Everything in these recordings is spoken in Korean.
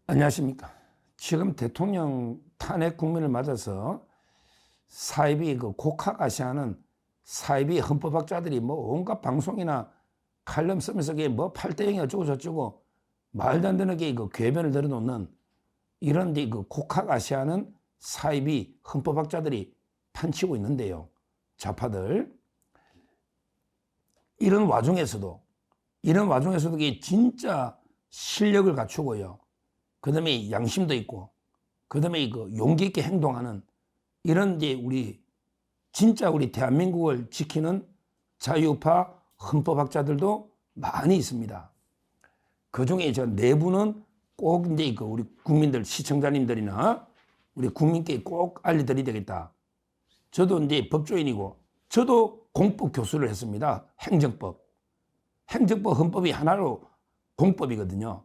안녕하십니까. 지금 대통령 탄핵 국면을 맞아서 사이비 곡학아시아는 사이비 헌법학자들이 뭐 온갖 방송이나 칼럼 쓰면서 뭐 8대0이 어쩌고 저쩌고 말도 안 되는 궤변을 들어놓는 이런 곡학아시아는 사이비 헌법학자들이 판치고 있는데요. 좌파들. 이런 와중에서도 이게 진짜 실력을 갖추고요. 그 다음에 양심도 있고, 그 다음에 용기 있게 행동하는 이런 진짜 우리 대한민국을 지키는 자유파 헌법학자들도 많이 있습니다. 그 중에 저 내부는 꼭 우리 국민들, 시청자님들이나 우리 국민께 꼭 알려드려야 되겠다. 저도 법조인이고, 저도 공법 교수를 했습니다. 행정법. 헌법이 하나로 공법이거든요.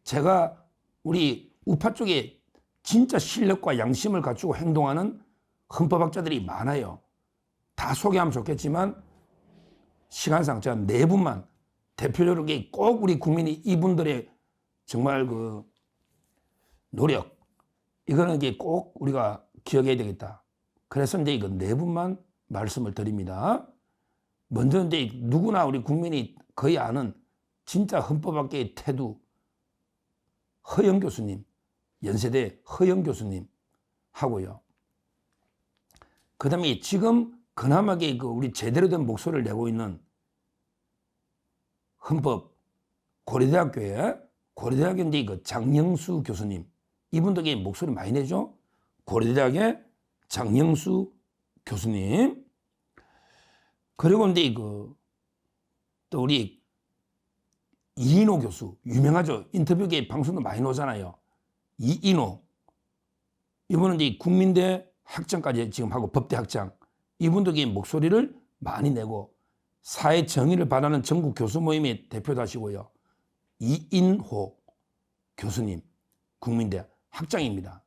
제가 우리 우파 쪽에 진짜 실력과 양심을 갖추고 행동하는 헌법학자들이 많아요. 다 소개하면 좋겠지만 시간상 제가 네 분만 대표적으로 꼭 우리 국민이 이분들의 정말 노력, 이거는 꼭 우리가 기억해야 되겠다. 그래서 이거 네 분만 말씀을 드립니다. 먼저 누구나 우리 국민이 거의 아는 진짜 헌법학계의 태두, 허영 교수님, 연세대 허영 교수님 하고요. 그 다음에 지금 그나마 우리 제대로 된 목소리를 내고 있는 헌법 고려대학교에 장영수 교수님, 이분도 목소리 많이 내죠. 고려대학의 장영수 교수님. 그리고 또 우리 이인호 교수, 유명하죠. 인터뷰계 방송도 많이 나오잖아요. 이인호. 이분은 국민대 학장까지 지금 하고 법대 학장. 이분도 목소리를 많이 내고 사회 정의를 바라는 전국 교수 모임의 대표도 하시고요. 이인호 교수님, 국민대 학장입니다.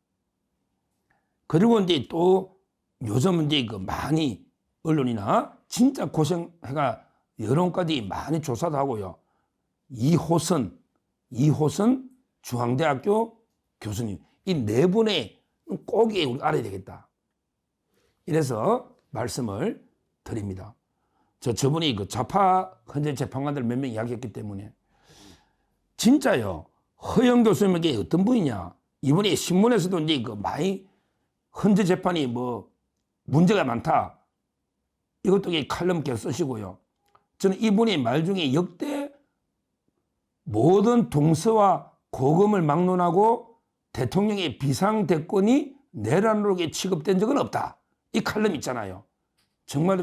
그리고 또 요즘은 많이 언론이나 진짜 고생해가 여론까지 많이 조사도 하고요. 이호선 중앙대학교 교수님, 이 네 분의 꼭 우리 알아야 되겠다. 이래서 말씀을 드립니다. 저분이 좌파 헌재 재판관들 몇 명 이야기했기 때문에 진짜요. 허영 교수님에게 어떤 분이냐? 이분이 신문에서도 많이 헌재 재판이 문제가 많다. 이것도 칼럼 계속 쓰시고요. 저는 이분의 말 중에 역대 모든 동서와 고금을 막론하고 대통령의 비상대권이 내란으로 취급된 적은 없다. 이 칼럼 있잖아요. 정말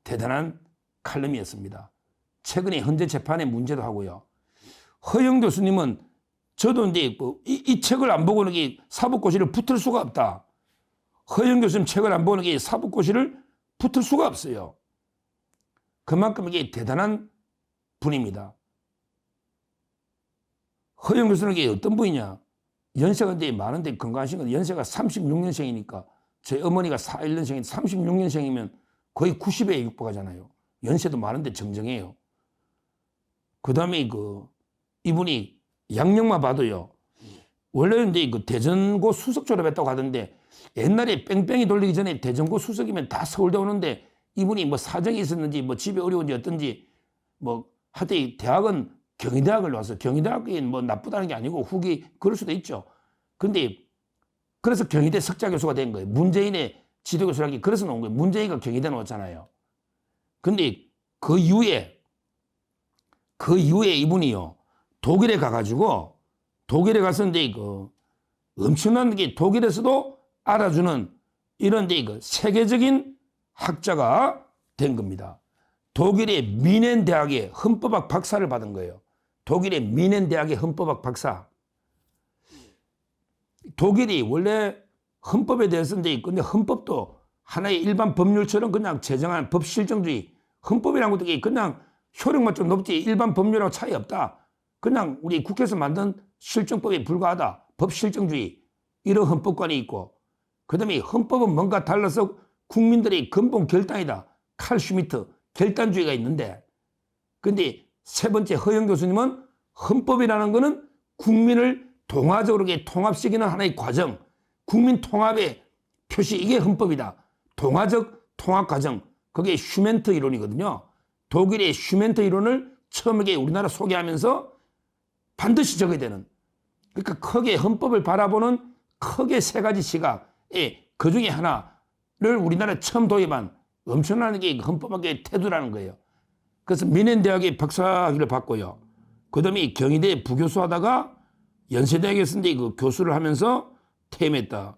대단한 칼럼이었습니다. 최근에 헌재 재판의 문제도 하고요. 허영 교수님은 저도 이 책을 안 보고는 사법고시를 붙을 수가 없다. 허영 교수님 책을 안 보는 사법고시를 붙을 수가 없어요. 그만큼 이게 대단한 분입니다. 허영 교수는 어떤 분이냐? 연세가 많은데 건강하신 건 연세가 36년생이니까 저희 어머니가 41년생인데 36년생이면 거의 90에 육박하잖아요. 연세도 많은데 정정해요. 그 다음에 이분이 양력만 봐도요. 원래는 대전고 수석 졸업했다고 하던데 옛날에 뺑뺑이 돌리기 전에 대전고 수석이면 다 서울대 오는데 이분이 사정이 있었는지 집에 어려운지 어떤지 하여튼 대학은 경희대학을 나와서 경희대학이 나쁘다는 게 아니고 후기 그럴 수도 있죠. 근데 그래서 경희대 석좌 교수가 된 거예요. 문재인의 지도교수라기 그래서 나온 거예요. 문재인이가 경희대 나왔잖아요. 근데 그 이후에 이분이요. 독일에 가가지고 독일에 갔었는데 엄청난 독일에서도 알아주는 이런 세계적인 학자가 된 겁니다. 독일의 미넨 대학의 헌법학 박사를 받은 거예요. 독일의 미넨 대학의 헌법학 박사. 독일이 원래 헌법에 대해서는 근데 헌법도 하나의 일반 법률처럼 그냥 제정한 법실정주의. 헌법이라는 것도 그냥 효력만 좀 높지 일반 법률하고 차이 없다. 그냥 우리 국회에서 만든 실정법에 불과하다. 법실정주의. 이런 헌법관이 있고 그 다음에 헌법은 뭔가 달라서 국민들의 근본 결단이다. 칼 슈미트 결단주의가 있는데 근데 세 번째 허영 교수님은 헌법이라는 거는 국민을 동화적으로 통합시키는 하나의 과정, 국민 통합의 표시, 이게 헌법이다. 동화적 통합 과정, 그게 슈멘트 이론이거든요. 독일의 슈멘트 이론을 처음에 우리나라 소개하면서 반드시 적어야 되는, 그러니까 크게 헌법을 바라보는 크게 세 가지 시각의 그 중에 하나를 우리나라에 처음 도입한 엄청난 게 헌법학의 태도라는 거예요. 그래서 민현대학의 박사학위를 받고요. 그 다음에 경희대 부교수하다가 연세대학에 있었는데 그 교수를 하면서 퇴임했다.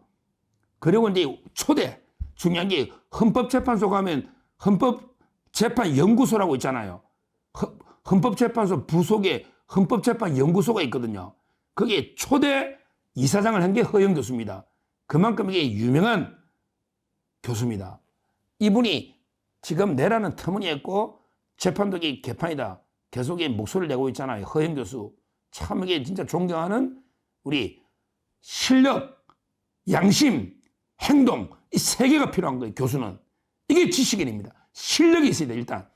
그리고 이제 초대, 중요한 게 헌법재판소 가면 헌법재판연구소라고 있잖아요. 헌법재판소 부속에 헌법재판연구소가 있거든요. 거기에 초대 이사장을 한 게 허영 교수입니다. 그만큼 이게 유명한 교수입니다. 이분이 지금 내라는 터무니없고 재판도 개판이다 계속 목소리를 내고 있잖아요. 허영 교수. 참 이게 진짜 존경하는, 우리 실력, 양심, 행동, 이 세 개가 필요한 거예요. 교수는. 이게 지식인입니다. 실력이 있어야 돼, 일단.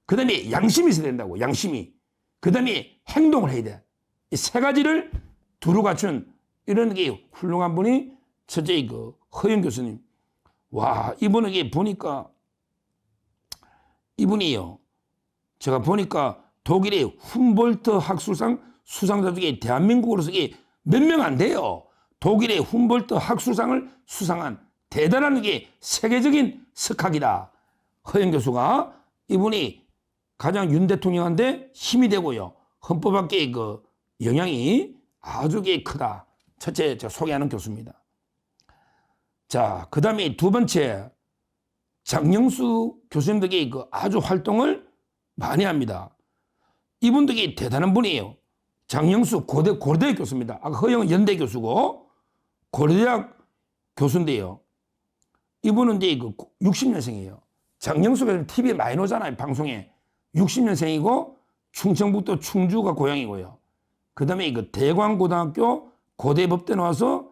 그 다음에 양심이 있어야 된다고, 양심이. 그 다음에 행동을 해야 돼. 이 세 가지를 두루 갖춘 이런 게 훌륭한 분이 첫째 그 허영 교수님. 와, 이분은 이게 보니까, 이분이요, 제가 보니까 독일의 훔볼트 학술상 수상자 중에 대한민국으로서 이게 몇 명 안 돼요. 독일의 훔볼트 학술상을 수상한 대단한 게 세계적인 석학이다. 허영 교수가, 이분이 가장 윤 대통령한테 힘이 되고요. 헌법학계의 그 영향이 아주 크다. 첫째 제가 소개하는 교수입니다. 자, 그 다음에 두 번째, 장영수 교수님들이 그 아주 활동을 많이 합니다. 이분들이 대단한 분이에요. 장영수 고려대 교수입니다. 아까 허영은 연대 교수고 고려대학 교수인데요. 이분은 이제 그 60년생이에요. 장영수 교수는 TV에 많이 나오잖아요, 방송에. 60년생이고 충청북도 충주가 고향이고요. 그 다음에 그 대광고등학교 고대법대 나와서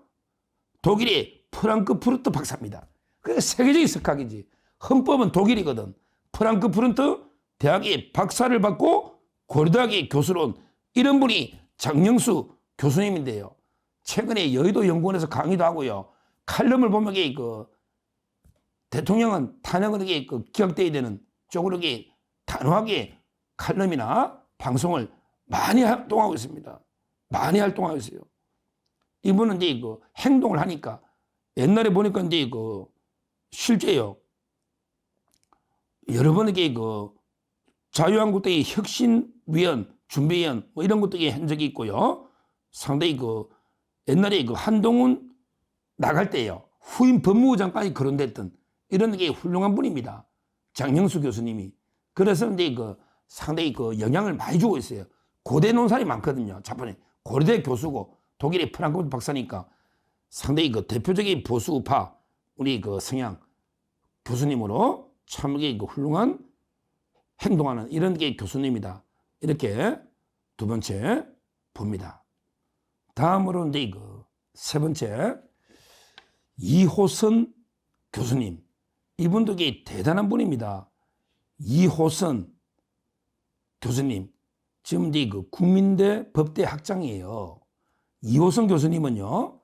독일의 프랑크푸르트 박사입니다. 그게 세계적인 석학이지. 헌법은 독일이거든. 프랑크푸르트 대학의 박사를 받고 고려대학의 교수로 온 이런 분이 장영수 교수님인데요. 최근에 여의도 연구원에서 강의도 하고요. 칼럼을 보면 그 대통령은 탄핵을 기각돼야 되는 쪽으로 단호하게 칼럼이나 방송을 많이 활동하고 있습니다. 많이 활동하고 있어요. 이분은 이제 그 행동을 하니까, 옛날에 보니까 이제 그 실제요, 여러 번 그 자유한국당의 혁신위원, 준비위원 뭐 이런 것들이 한 적이 있고요. 상당히 그 옛날에 그 한동훈 나갈 때요, 후임 법무부 장관이 거론됐던 이런 게 훌륭한 분입니다. 장영수 교수님이. 그래서 이제 그 상당히 그 영향을 많이 주고 있어요. 고대 논산이 많거든요. 자판에 고려대 교수고 독일의 프랑크푸르트 박사니까 상당히 그 대표적인 보수파 우리 그 성향 교수님으로 참 이게 그 훌륭한 행동하는 이런 게 교수님이다. 이렇게 두 번째 봅니다. 다음으로 이제 그 세 번째, 이호선 교수님. 이분도 대단한 분입니다. 이호선 교수님. 지금 이제 그 국민대 법대 학장이에요. 이호선 교수님은요,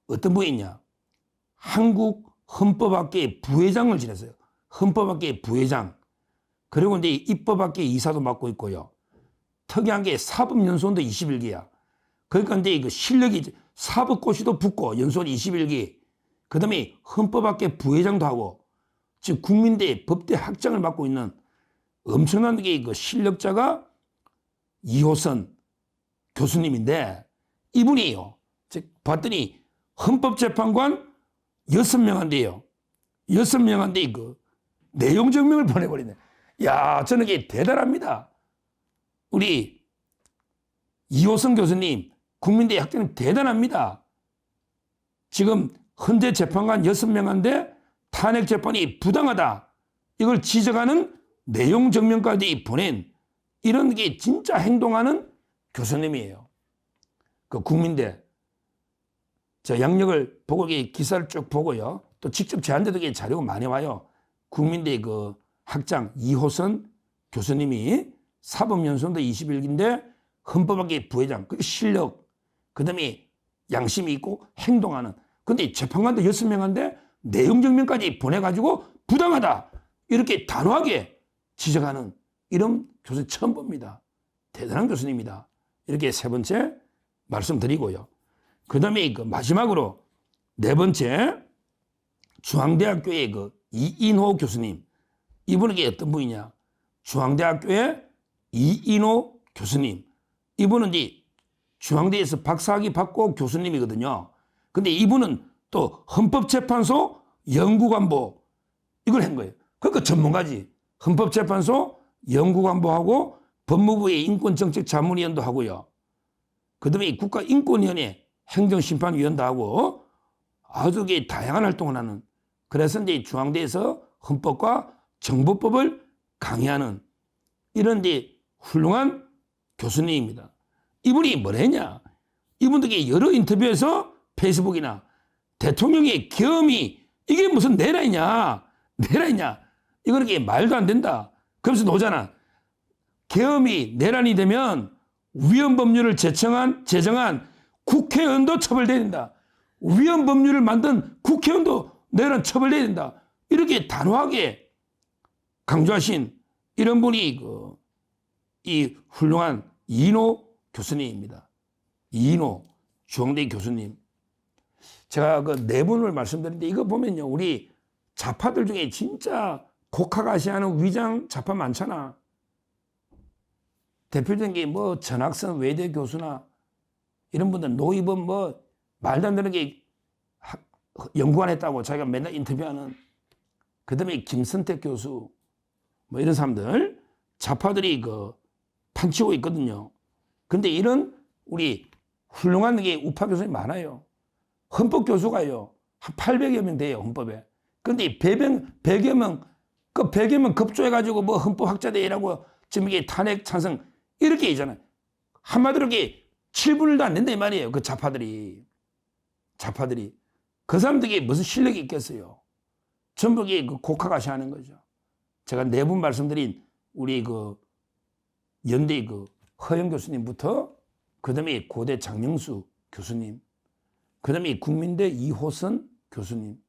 어떤 분이냐? 한국 헌법학계 부회장을 지냈어요. 헌법학계 부회장. 그리고 이제 입법학계 이사도 맡고 있고요. 특이한 게 사법연수원도 21기야. 그러니까 이제 그 실력이 사법고시도 붙고 연수원 21기. 그 다음에 헌법학계 부회장도 하고 지금 국민대 법대 학장을 맡고 있는 엄청난 그 실력자가 이호선 교수님인데, 이분이에요. 봤더니 헌법재판관 6명한테요. 6명한테 그 내용 증명을 보내버리네. 야, 저는 이게 대단합니다. 우리 이호선 교수님, 국민대 학장님 대단합니다. 지금 헌재 재판관 6명한테 탄핵 재판이 부당하다, 이걸 지적하는 내용 증명까지 보낸 이런 게 진짜 행동하는 교수님이에요. 그 국민대. 저 양력을 보고 기사를 쭉 보고요. 또 직접 저한테도 자료가 많이 와요. 국민대 그 학장 이호선 교수님이 사법연수원도 21기인데 헌법학계 부회장, 그 실력, 그다음에 양심이 있고 행동하는. 근데 재판관도 6명인데 내용증명까지 보내가지고 부당하다 이렇게 단호하게 지적하는 이런 교수님 처음 봅니다. 대단한 교수님입니다. 이렇게 세 번째 말씀드리고요. 그 다음에 그 마지막으로 네 번째 중앙대학교의 그 이인호 교수님. 이분은 어떤 분이냐? 중앙대학교의 이인호 교수님. 이분은 이제 중앙대에서 박사학위 받고 교수님이거든요. 근데 이분은 또 헌법재판소 연구관보 이걸 한 거예요. 그러니까 전문가지. 헌법재판소 연구관보하고 법무부의 인권정책자문위원도 하고요. 그 다음에 국가인권위원회 행정심판위원도 하고 아주 다양한 활동을 하는. 그래서 이제 중앙대에서 헌법과 정보법을 강의하는 이런 훌륭한 교수님입니다. 이분이 뭘 했냐? 이분들이 여러 인터뷰에서 페이스북이나 대통령의 계엄이 이게 무슨 내란이냐? 이거는 이게 말도 안 된다. 그러면서 나오잖아. 계엄이 내란이 되면 위헌법률을 제정한 국회의원도 처벌돼야 된다. 위헌법률을 만든 국회의원도 내란 처벌돼야 된다. 이렇게 단호하게 강조하신 이런 분이 이 훌륭한 이인호 교수님입니다. 이인호 중앙대 교수님. 제가 그 네 분을 말씀드렸는데 이거 보면요. 우리 좌파들 중에 진짜 곡학아시아는 위장 좌파 많잖아. 대표적인 게 뭐 전학선 외대 교수나 이런 분들 노이번 뭐 말도 안 되는 게 연구원 했다고 자기가 맨날 인터뷰하는 그 다음에 김선택 교수 뭐 이런 사람들 좌파들이 판치고 있거든요. 근데 이런 우리 훌륭한 게 우파 교수님 많아요. 헌법 교수가요. 한 800여 명 돼요. 헌법에. 근데 100여 명, 그 100여 명 급조해가지고 뭐 헌법학자대회라고 지금 이게 탄핵 찬성 이렇게 있잖아요. 한마디로 이게 7분의 1도 안 된다 이 말이에요. 그 좌파들이. 그 사람들이 무슨 실력이 있겠어요. 전부 그 곡학아시 하는 거죠. 제가 네 분 말씀드린 우리 연대 허영 교수님부터 그 다음에 고대 장영수 교수님, 그 다음에 국민대 이호선 교수님,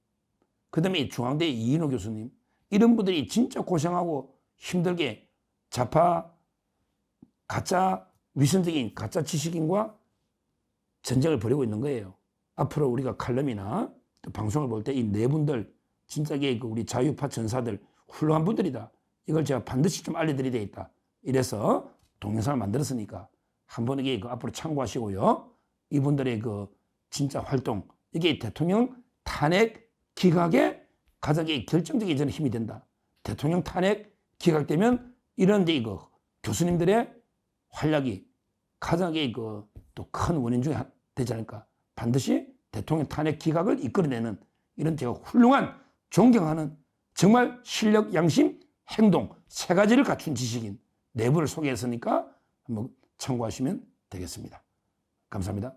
그 다음에 중앙대 이인호 교수님, 이런 분들이 진짜 고생하고 힘들게 좌파 가짜 위선적인 가짜 지식인과 전쟁을 벌이고 있는 거예요. 앞으로 우리가 칼럼이나 또 방송을 볼 때 이 네 분들 진짜 우리 자유파 전사들 훌륭한 분들이다. 이걸 제가 반드시 좀 알려드려야 되겠다. 이래서 동영상을 만들었으니까 한번 이게 앞으로 참고하시고요. 이분들의 진짜 활동 이게 대통령 탄핵 기각에 가장 결정적인 저는 힘이 된다. 대통령 탄핵 기각되면 이런 교수님들의 활약이 가장 또 큰 원인 중에 되지 않을까. 반드시 대통령 탄핵 기각을 이끌어내는 이런 제가 훌륭한 존경하는 정말 실력, 양심, 행동 세 가지를 갖춘 지식인 네 분을 소개했으니까 한번 참고하시면 되겠습니다. 감사합니다.